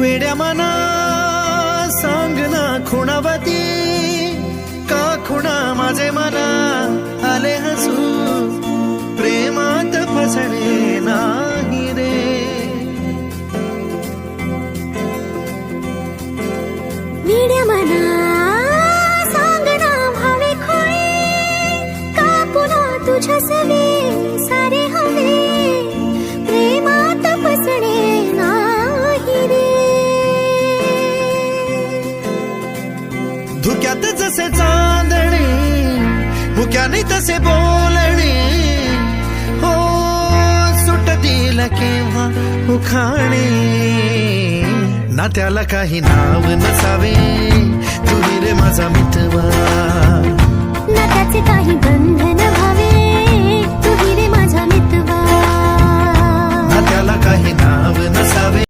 वेड्या मना सांग ना खुणावती का खुणा माझे मना आले हसू प्रेमात फसणे नाही रे वेड्या मना सांग ना भावे खोळे का पुन्हा तुझ्या सवे सारे हवे प्रेमात फसणे नाही रे धुक्यात जसे चांदणे मुक्याने तसे बोलणे हो सुटतील केव्हा उखाणे ना त्याला काही नाव नसावे तुही रे माझा मितवा ना त्याचे काही बंधन भावे तुही रे माझा मितवा ना त्याला काही नाव नसावे